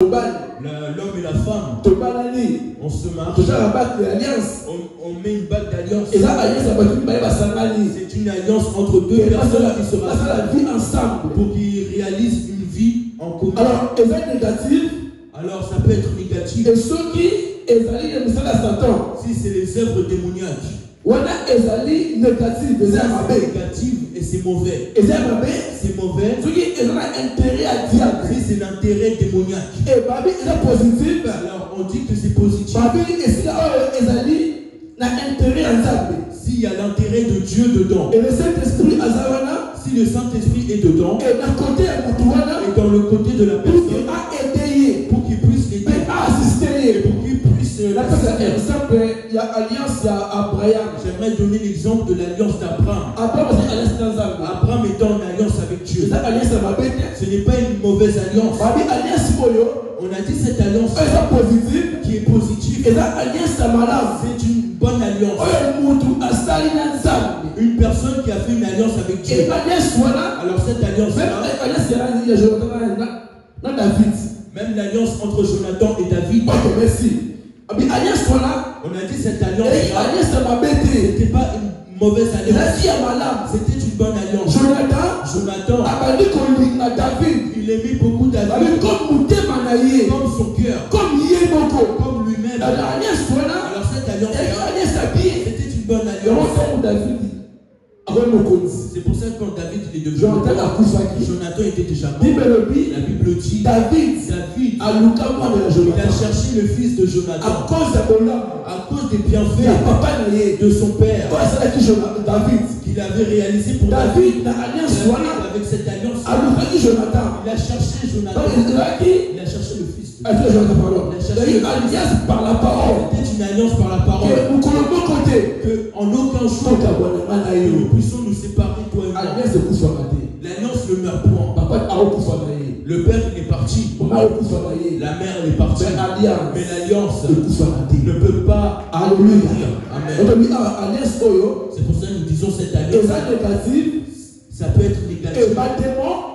l'homme et la femme, on se marie, on met une bague d'alliance. C'est une alliance entre deux personnes qui se marient ensemble pour qu'ils réalisent une vie en commun. Alors ça peut être négatif. Et ceux qui si c'est les œuvres démoniaques, négative et c'est mauvais. C'est mauvais. Si c'est l'intérêt démoniaque, alors on dit que c'est positif. S'il y a l'intérêt de Dieu dedans, et le Saint-Esprit si le Saint-Esprit est dedans, et dans le côté de la personne, pour qu'il puisse l'aider, pour qu'il puisse il y a alliance, il y a Abraham. J'aimerais donner l'exemple de l'alliance d'Abraham. Abraham est en alliance avec Dieu. Ce n'est pas une mauvaise alliance. On a dit cette alliance qui est positive. C'est une bonne alliance. Une personne qui a fait une alliance avec Dieu. Alors cette alliance même l'alliance entre Jonathan et David. On a dit cette alliance n'était pas une mauvaise alliance. C'était une bonne alliance. Jonathan, il aimait beaucoup David comme son cœur, comme lui-même. Alors cette alliance c'était une bonne alliance. C'est pour ça que quand David est devenu Jonathan était déjà mort. La Bible dit David il a cherché le fils de Jonathan à cause des bienfaits de son père qu'il avait réalisé pour David. Avec cette alliance, il a cherché Jonathan. Il a cherché le fils de David. Par la parole. C'était une alliance par la parole. Que en aucun jour nous puissions nous séparer, toi et moi. L'alliance ne meurt point. Le père il est parti. La mère elle est partie. Mais l'alliance ne peut pas. Alléluia. Amen. C'est pour ça que nous disons cette alliance. Ça peut être négatif.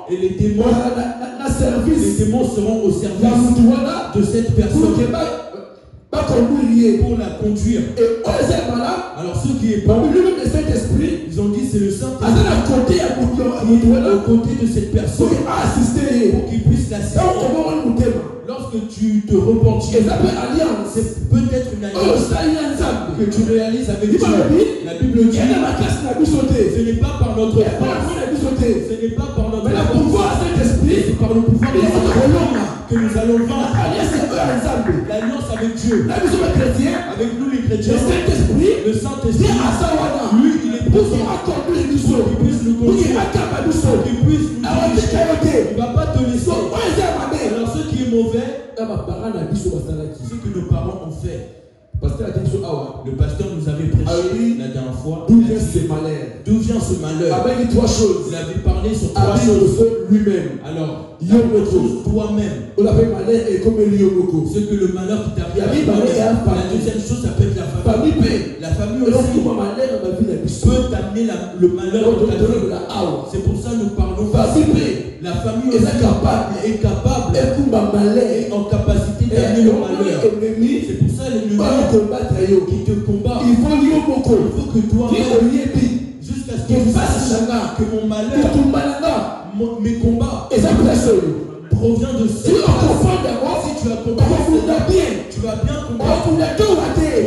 Et les démons seront au service de cette personne pour la conduire. Alors ceux qui est parmi ils ont dit c'est le Saint-Esprit au côté de cette personne pour qu'il puisse l'assister. Lorsque tu te repentis, c'est peut-être une alliance que tu réalises avec Dieu. La Bible dit ce n'est pas par notre force, ce n'est pas par notre force, c'est par le pouvoir de l'Esprit que nous allons vaincre. L'alliance avec Dieu, avec nous les chrétiens, le Saint-Esprit, lui il est présent pour qu'il puisse nous conduire, pour qu'il puisse nous diriger. Il ne va pas te laisser. Alors ce qui est mauvais, ce que nos parents ont fait. Le pasteur nous avait prêché la dernière fois. D'où vient ce malheur? D'où vient ce malheur? Avec trois choses. Il avait parlé sur trois choses. Lui-même. Alors, toi-même. On appelle malheur et comme ce que le malheur qui t'arrive. La deuxième chose, ça peut être la famille. La famille aussi peut t'amener le malheur de ta vie. C'est pour ça que nous parlons. La famille aussi est capable et en capacité d'amener le malheur. C'est pour ça l'ennemi qui te combat. Il faut que toi, jusqu'à ce que tu saches que mon malheur, mes combats provient de ce. Si tu as compris, tu vas bien combattre. Tu ne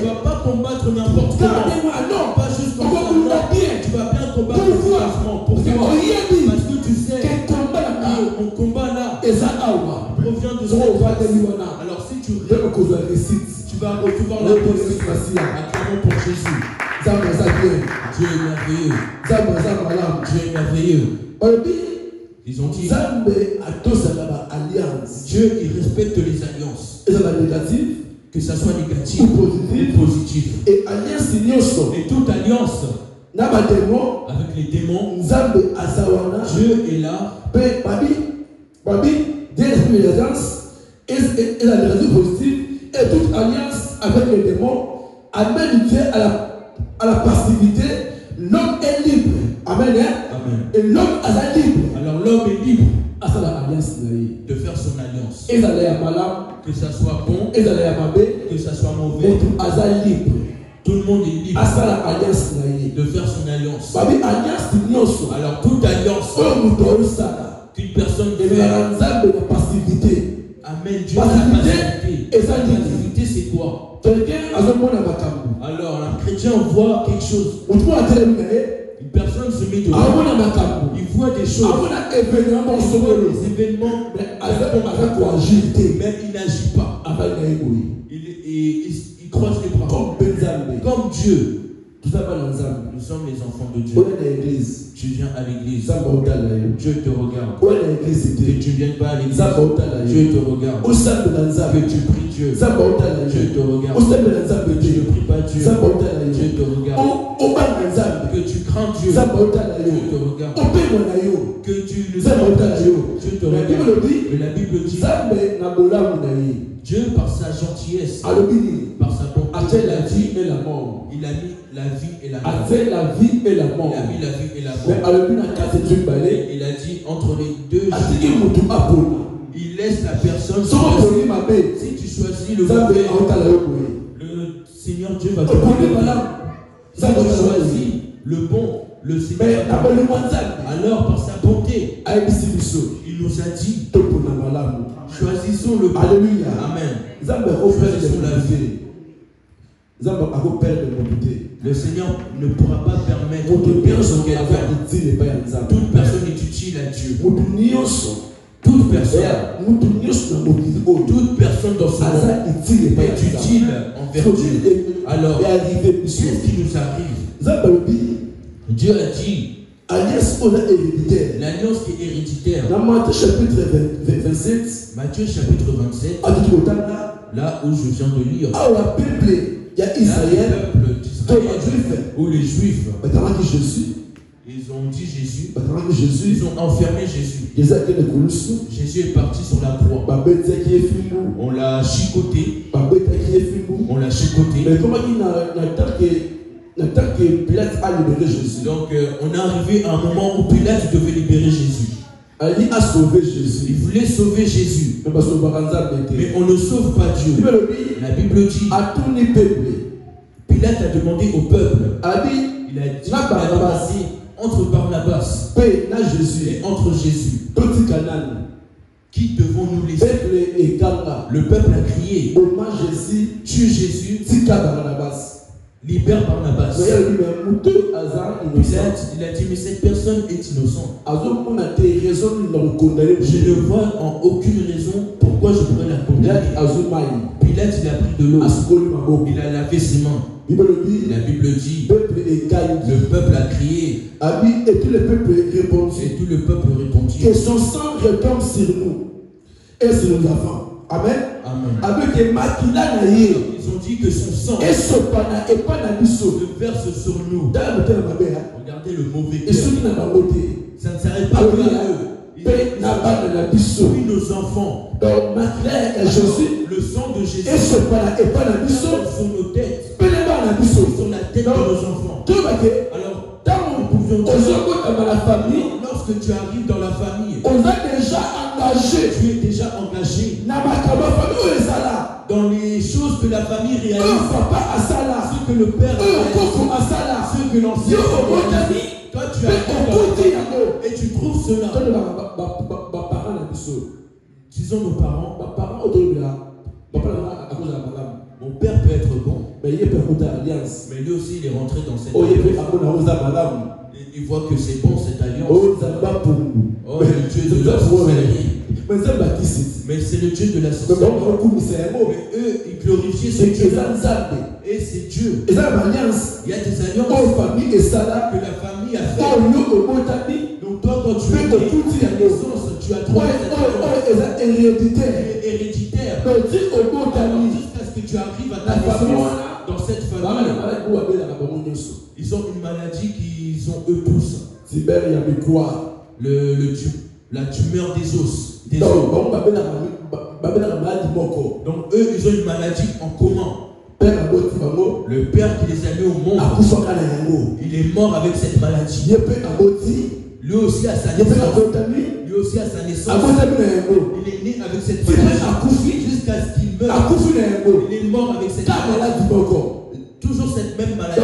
vas pas combattre n'importe comment. Pas juste comme ça. Tu vas bien combattre efficacement. Pourquoi? Parce que tu sais mon combat là provient de ce. Alors si tu vas recevoir la réussite. Acclamons pour Jésus. Dieu est merveilleux. Dieu est merveilleux. Ils ont dit Dieu il respecte les alliances. Que ça soit négatif ou positif. Et toute alliance avec les démons, Dieu est là. Et la alliance positive et toute alliance avec les démons amène Dieu à la passivité. L'homme est libre. Amen. Amen. Et l'homme est libre. Alors l'homme est libre. de faire son alliance. Que ça soit bon, que ça soit mauvais, tout le monde est libre de faire son alliance. Alors toute alliance qu'une personne fait, amène Dieu à la passivité. La passivité, c'est quoi? Alors un chrétien voit quelque chose. Une personne se met devant, il voit des choses, il voit des événements, mais il n'agit pas. Il croise les bras. Comme Dieu. Nous sommes les enfants de Dieu. Tu viens à l'église, Dieu te regarde. Que tu ne viennes pas à l'église, Dieu te regarde. Que tu pries Dieu, Dieu te regarde. Que tu ne pries pas Dieu, Dieu te regarde. Que tu crains Dieu, Dieu te regarde. Que tu ne crains pas Dieu, Dieu te regarde. Mais la Bible dit, Dieu par sa gentillesse, par sa bonté, la vie et la mort. Il a mis la vie et la mort. La vie et la mort. Il a mis la vie et la mort. Il a dit entre les deux, il laisse la personne. Si tu choisis le mauvais, le Seigneur Dieu va te donner. Si tu choisis le bon, le Seigneur va te donner. Alors par sa bonté, il nous a dit, choisissons le bon. Alléluia. Amen. Choisissons la vie. Le Seigneur ne pourra pas permettre toute personne est utile à Dieu. Toute personne dans ce monde est utile envers Dieu. Alors, qu'est-ce qui nous arrive? Dieu a dit l'alliance qui est héréditaire. Dans Matthieu chapitre 27, là où je viens de lire, il y a Israël, où les Juifs, ils ont dit Jésus, ils ont enfermé Jésus. Jésus est parti sur la croix. On l'a chicoté. Mais comment Pilate a libéré Jésus? Donc on est arrivé à un moment où Pilate devait libérer Jésus. Ali a sauvé Jésus. Il voulait sauver Jésus. Mais on ne sauve pas Dieu. La Bible dit, à tous les peuples, Pilate a demandé au peuple, il a dit entre Barnabas et entre Jésus, qui devons-nous laisser? Le peuple a crié, tue Jésus, libère Barnabas. Il a dit, mais cette personne est innocente. Je ne vois en aucune raison pourquoi je pourrais la condamner. Pilate, il a pris de l'eau. Il a lavé ses mains. La Bible dit, le peuple a crié. Et tout le peuple répondit. Que son sang retombe sur nous et sur nos enfants. Amen. Avec les maquillas, ils ont dit que son sang se verse sur nous. Regardez le mauvais cœur. Ça ne s'arrête pas que à eux. Oui, nos enfants. Le sang de Jésus sur nos têtes, sur la tête de nos enfants. Alors, nous pouvions dire, lorsque tu arrives dans la famille, tu es déjà engagé dans les choses que la famille réalise, ce que le père réalise, ce que l'ancien réalise. Toi, tu as et tu trouves cela. Disons nos parents. Mon père peut être bon, mais lui aussi il est rentré dans cette alliance. Il voit que c'est bon cette alliance. Oh, le Dieu de la sorcellerie. Mais c'est le Dieu de la sorcellerie. Mais eux, ils glorifiaient ce Dieu. Et c'est Dieu. Il y a des alliances que la famille a fait. Donc toi, quand tu es la naissance, tu as trouvé cette alliance héréditaire. Jusqu'à ce que tu arrives à ta naissance dans cette famille. Ils ont une maladie qu'ils ont eux tous. La tumeur des os. Donc eux, ils ont une maladie en commun. Le père qui les a mis au monde, il est mort avec cette maladie. Lui aussi a sa naissance. Lui aussi à sa naissance, il est né avec cette maladie jusqu'à ce qu'il meure. Il est mort avec cette maladie. Toujours cette même maladie.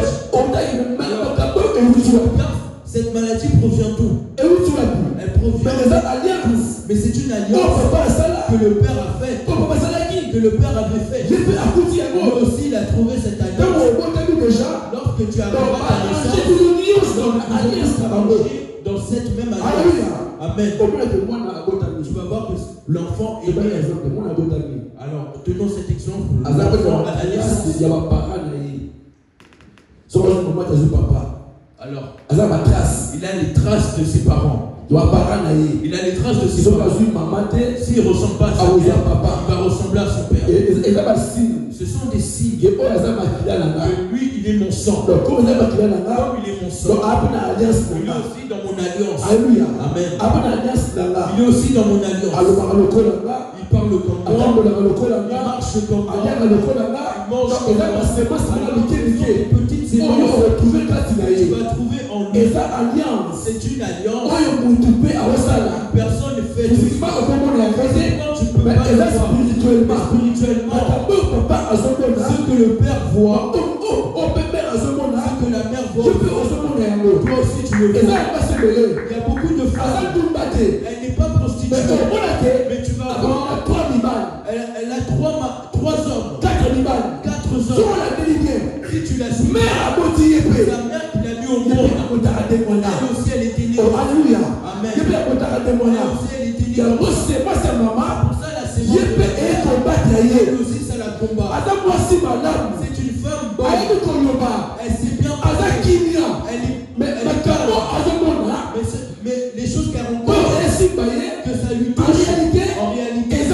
Cette maladie provient d'où? Elle provient. Mais c'est une alliance que le Père a faite. Que le Père avait fait. Lui aussi, il a trouvé cette alliance. Lorsque tu arrives à ta naissance, dans cette même alliance. Amen. Tu vas voir que l'enfant est né. Alors, tenons cet exemple. L'enfant à la naissance. Alors, il a les traces de ses parents. Il a les traces de ses parents. S'il ne ressemble pas à son père, il va ressembler à son père. Ce sont des signes que lui, il est mon sang. Comme il est mon sang, il est aussi dans mon alliance. Amen. Il est aussi dans mon alliance. Il parle comme moi. Il marche comme moi. Il mange comme moi. Petites séquences. Tu vas trouver en lui. C'est une alliance. Personne ne fait de ça. Tu peux pas le voir. Spirituellement, ce que le Père voit, ce que la mère voit, toi aussi tu le vois. Il y a beaucoup de femmes. Elle n'est pas prostituée. Mais tu vas voir. Elle a trois hommes. 4 hommes. Si tu la suis, sa mère qui l'a mis au monde, elle aussi elle était née. Alléluia. Amen. Elle aussi elle était née. Pour ça la sémence. Elle aussi ça la combat. C'est une femme bonne. Elle sait bien parler. Elle est calme. Mais les choses qu'elle rencontre, que ça lui touche, en réalité, ce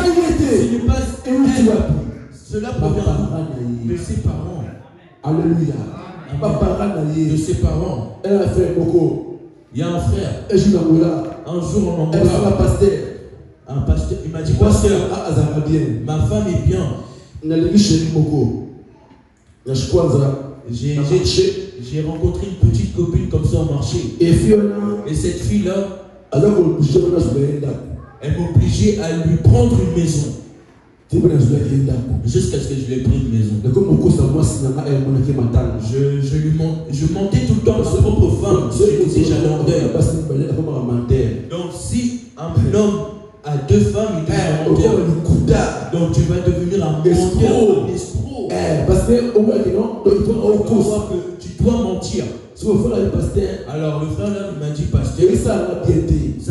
n'est pas elle. Cela provient de ses parents. Alléluia. De ses parents. Elle a fait beaucoup. Il y a un frère. Un jour en Angola. Un pasteur. Il m'a dit, pasteur, ma femme est bien. J'ai rencontré une petite copine comme ça au marché. Et cette fille-là, elle m'obligeait à lui prendre une maison. Jusqu'à ce que je lui ai pris une maison. Je mentais tout le temps à ma propre femme. Je disais j'allais en deuil. Donc si un homme a 2 femmes, il devient menteur. Donc tu vas devenir un menteur, un escroc. Parce que tu dois mentir. Alors le frère là m'a dit, pasteur, ça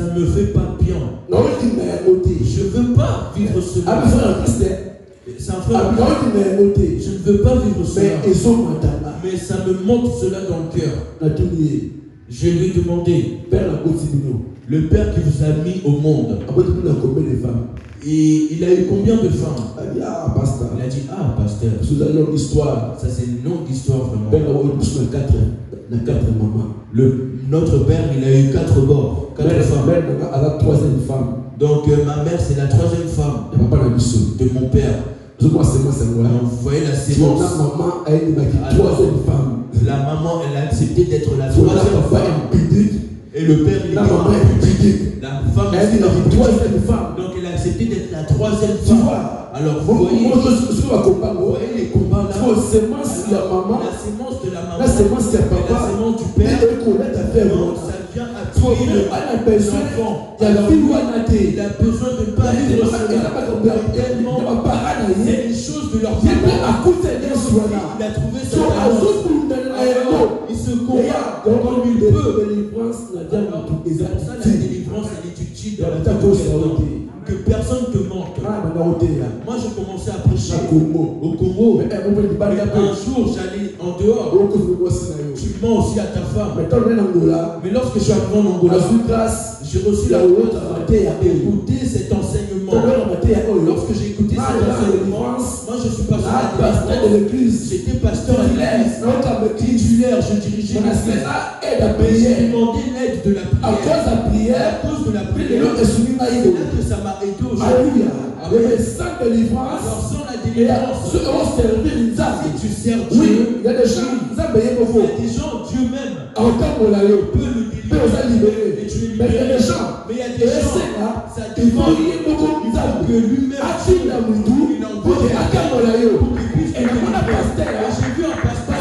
ne me fait pas bien. Je ne veux pas vivre cela. C'est un frère. Je ne veux pas vivre cela. Mais ça me monte cela dans le cœur. Je lui ai demandé, le Père qui vous a mis au monde, et il a eu combien de femmes? Il a dit, ah, pasteur, ça c'est une longue histoire vraiment. Notre père, il a eu 4 bords, 4 femmes. Donc ma mère, c'est la 3e femme de mon père. Vous voyez la sémence. La maman, elle a accepté d'être la 3e femme. Et le père, il est pudique. La femme, c'est la 3e femme. Donc elle a accepté d'être la 3e femme. Alors vous voyez les combats là. La sémence de la maman, la sémence du père. Donc ça vient appuyer l'enfant. Il a besoin de ne pas vivre cela. C'est les choses de leur parents. Il a trouvé sa alliance. Il se combat comme il peut. C'est pour ça la délivrance elle est utile dans la vie. Que personne te mente. Moi je commençais à prêcher au Congo. Un jour j'allais en dehors. Tu mens aussi à ta femme. Mais lorsque je suis arrivé en Angola, j'ai reçu la grâce d'écouter cet enseignement. Lorsque j'ai écouté cet enseignement, moi je suis pasteur de l'église. J'étais pasteur à l'église. Titulaire, je dirigeais l'église. J'ai demandé l'aide de la prière. À cause de la prière. C'est là que ça m'a aidé aujourd'hui. Alors sans la délivrance, si tu sers Dieu, il y a des gens, Dieu même peut le délivrer. Mais on a libéré. Et tu es Mais il y a libéré. des gens. Mais il y a des gens. Ça Il faut demande que lui-même. il envoie des Akamolayo. Et le monde a pasteur. J'ai vu un pasteur.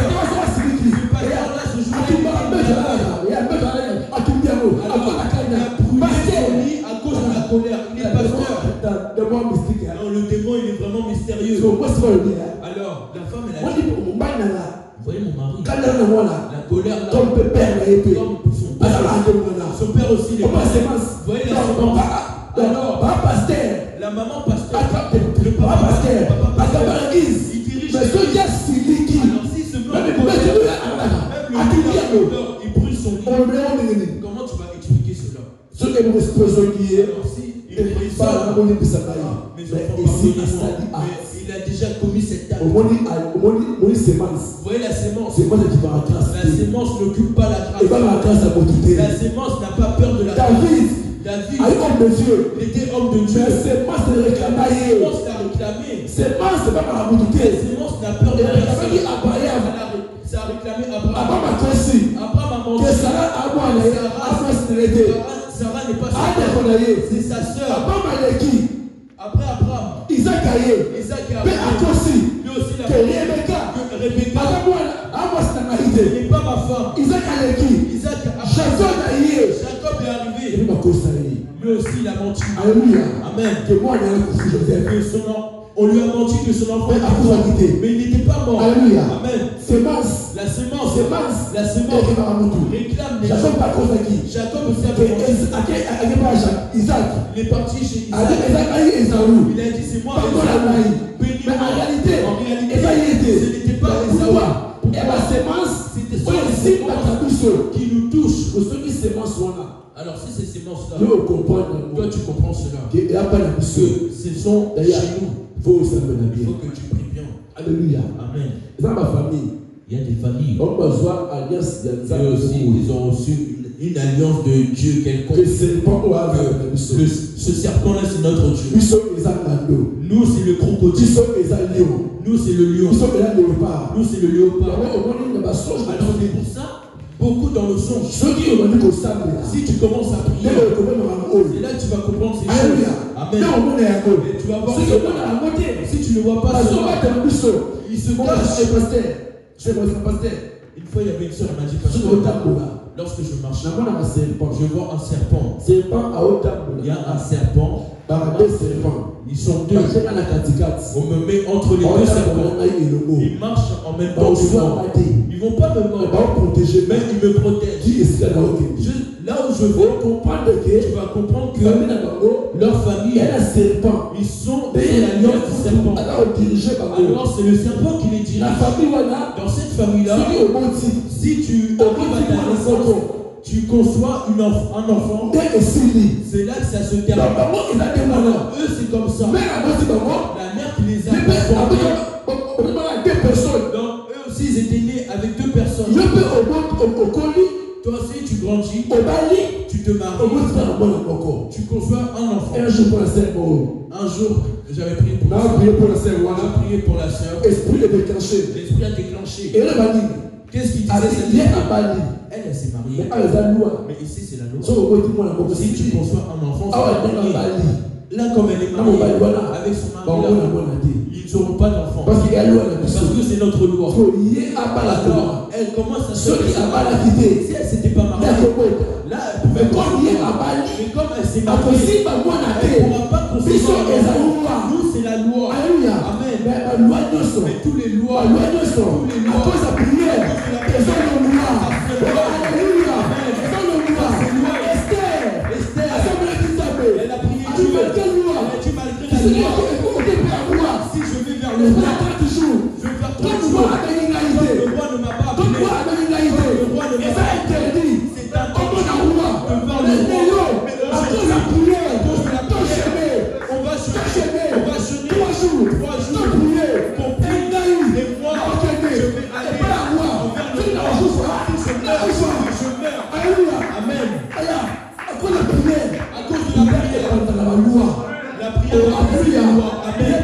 Là, ce jour-là, il a brûlé à cause de la colère. Il est pasteur. Non, le démon, il est vraiment mystérieux. Alors, la femme, elle a dit, vous voyez mon mari, la colère là, comme père son père aussi, il est pasteur. Vous voyez la semence. Alors, la maman pasteur, le papa pasteur, il dirige. Alors, s'il se met en colère, même le lit, il brûle son lit. Comment tu vas expliquer cela? Alors, si il sort, mais il a déjà commis cette acte. Vous voyez la sémence. La sémence n'occupe pas la grâce. La sémence n'a pas peur de la grâce. David, il était homme de Dieu. La sémence l'a réclamé. La sémence n'a peur de la grâce. Ça a réclamé Abraham. Abraham a mangé. Sarah n'est pas sa sœur. C'est sa sœur. Après Abraham, Isaac a arrivé. Lui aussi la Rebecca. Ce n'est pas ma femme. Isaac Jacob est arrivé. Lui aussi il a menti. Amen. On lui a menti que son enfant était mort. Mais il n'était pas mort. Alléluia. Amen. La sémence réclame les gens. Jacob aussi avait menti. Il est parti chez Isaac. Il a dit c'est moi bénis-moi. En réalité, ce n'était pas Esaü. C'était son qui nous touche. Alors si ces sémences-là, toi tu comprends cela. Que ce sont chez nous. Il faut que tu pries bien. Alléluia. Amen. Dans ma famille, il y a des familles. On besoin alliance eux aussi, ils ont reçu une alliance de Dieu quelconque. Ce serpent-là, c'est notre Dieu. Nous, c'est le crocodile. Nous, c'est le lion. Nous, c'est le léopard. Alors, c'est pour ça, beaucoup dans le songe. Si tu commences à prier, c'est là que tu vas comprendre ces choses. Amen. Et tu vas voir si tu ne vois pas cela, il se cache. Une fois, il y avait une soeur, elle m'a dit, lorsque je marche, je vois un serpent. Il y a un serpent. Ils sont deux. On me met entre les deux serpents. Ils marchent en même temps que moi. Ils ne vont pas me mordre, mais ils me protègent. Là où je vais, tu vas comprendre que leur famille, ils sont l'alliance du serpent. Alors c'est le serpent qui les dirige. Dans cette famille-là, si tu arrives à ta naissance, tu conçois un enfant, c'est là que ça se termine. Alors, eux, c'est comme ça. La mère qui les a donc, eux aussi, ils étaient nés avec deux personnes. Toi aussi, tu grandis, tu te maries, tu conçois un enfant. Un jour, j'avais prié pour la sœur. J'ai prié pour la sœur. L'esprit a déclenché. Qu'est-ce qu'il disait? Elle s'est mariée. Mais ici, c'est la loi. Si tu conçois un enfant, c'est la mariée. Là, comme elle est mariée avec son mari, ils n'auront pas d'enfant. Parce que c'est notre loi. Alors, elle commence à se faire. Si elle ne s'était pas mariée, là, elle pouvait pas. Mais comme elle s'est mariée, elle ne pourra pas concevoir. Nous, c'est la loi. Amen. Mais tous les lois, à cause de la prière, elle a prié Dieu. Elle a dit malgré la loi, si je vais vers le roi, je vais faire 30 jours. Le roi ne m'a pas appelé. Le roi ne m'a pas appelé. C'est un temps de voir le roi. Mais à cause de la prière, on va jeûner 3 jours. Pour prier. Et moi, je vais aller envers le roi. Je meurs. Amen. À cause de la prière. La prière, Amen.